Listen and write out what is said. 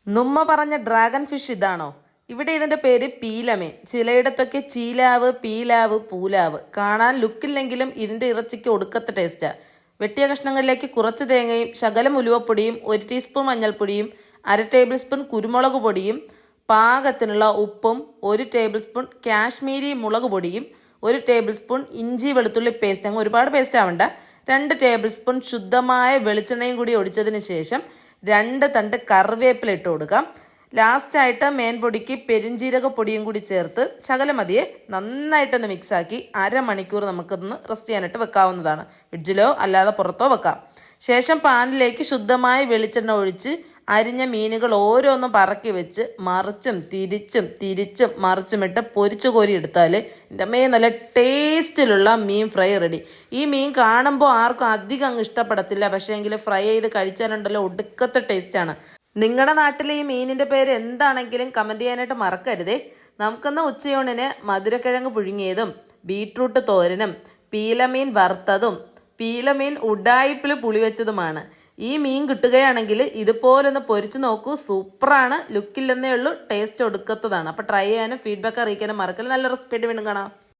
നുമ്മ പറഞ്ഞ dragon fish ഇതാണോ? ഇവിടെ ഇതിന്റെ പേര് പീലമീൻ. ചിലയിടത്തൊക്കെ ചീലാവ്, പീലാവ്, പൂലാവ്. കാണാൻ ലുക്കില്ലെങ്കിലും ഇതിന്റെ ഇറച്ചിക്ക് ഒടുക്കത്തെ ടേസ്റ്റാ. വെട്ടിയ കഷ്ണങ്ങളിലേക്ക് കുറച്ച് തേങ്ങയും ശകലം ഉലുവപ്പൊടിയും 1 ടീസ്പൂൺ മഞ്ഞൾപ്പൊടിയും 1/2 ടേബിൾ സ്പൂൺ കുരുമുളക് പൊടിയും പാകത്തിനുള്ള ഉപ്പും 1 ടേബിൾ സ്പൂൺ കാശ്മീരി മുളക് പൊടിയും 1 ടേബിൾ സ്പൂൺ ഇഞ്ചി വെളുത്തുള്ളി പേസ്റ്റ്, അങ്ങ് ഒരുപാട് പേസ്റ്റ് ആവണ്ട, 2 ടേബിൾ സ്പൂൺ ശുദ്ധമായ വെളിച്ചെണ്ണയും കൂടി ഒഴിച്ചതിന് ശേഷം 2 തണ്ട് കറിവേപ്പില ഇട്ട് കൊടുക്കാം. ലാസ്റ്റായിട്ട് മേൻപൊടിക്ക് പെരിഞ്ജീരക പൊടിയും കൂടി ചേർത്ത് ശകലം മതിയെ നന്നായിട്ടൊന്ന് മിക്സാക്കി അരമണിക്കൂർ നമുക്കൊന്ന് റെസ്റ്റ് ചെയ്യാനായിട്ട് വെക്കാവുന്നതാണ്. ഫ്രിഡ്ജിലോ അല്ലാതെ പുറത്തോ വെക്കാം. ശേഷം പാനിലേക്ക് ശുദ്ധമായ വെളിച്ചെണ്ണ ഒഴിച്ച് അരിഞ്ഞ മീനുകൾ ഓരോന്നും പറക്കി വെച്ച് മറിച്ചും തിരിച്ചും മറിച്ചുമിട്ട് പൊരിച്ചു കോരി എടുത്താൽ എൻ്റെ അമ്മയെ നല്ല ടേസ്റ്റിലുള്ള മീൻ ഫ്രൈ റെഡി. ഈ മീൻ കാണുമ്പോൾ ആർക്കും അധികം അങ്ങ് ഇഷ്ടപ്പെടത്തില്ല, പക്ഷേ എങ്കിൽ ഫ്രൈ ചെയ്ത് കഴിച്ചാലുണ്ടല്ലോ ഒടുക്കത്തെ ടേസ്റ്റാണ്. നിങ്ങളുടെ നാട്ടിലെ ഈ മീനിൻ്റെ പേര് എന്താണെങ്കിലും കമൻറ്റ് ചെയ്യാനായിട്ട് മറക്കരുതേ. നമുക്കിന്ന് ഉച്ചയൂണിന് മധുരക്കിഴങ്ങ് പുഴുങ്ങിയതും ബീട്രൂട്ട് തോരനും പീലമീൻ വറുത്തതും പീലമീൻ ഉഡായിപ്പിൽ പുളി വെച്ചതുമാണ്. ഈ മീൻ കിട്ടുകയാണെങ്കിൽ ഇതുപോലൊന്ന് പൊരിച്ചു നോക്കൂ, സൂപ്പറാണ്. ലുക്കില്ലെന്നേ ഉള്ളൂ, ടേസ്റ്റ് ഒടുക്കത്തതാണ്. അപ്പോൾ ട്രൈ ചെയ്യാനും ഫീഡ്ബാക്ക് അറിയിക്കാനും മറക്കല്ല. നല്ല റെസിപ്പി ആയിട്ട് വീണ്ടും കാണാം.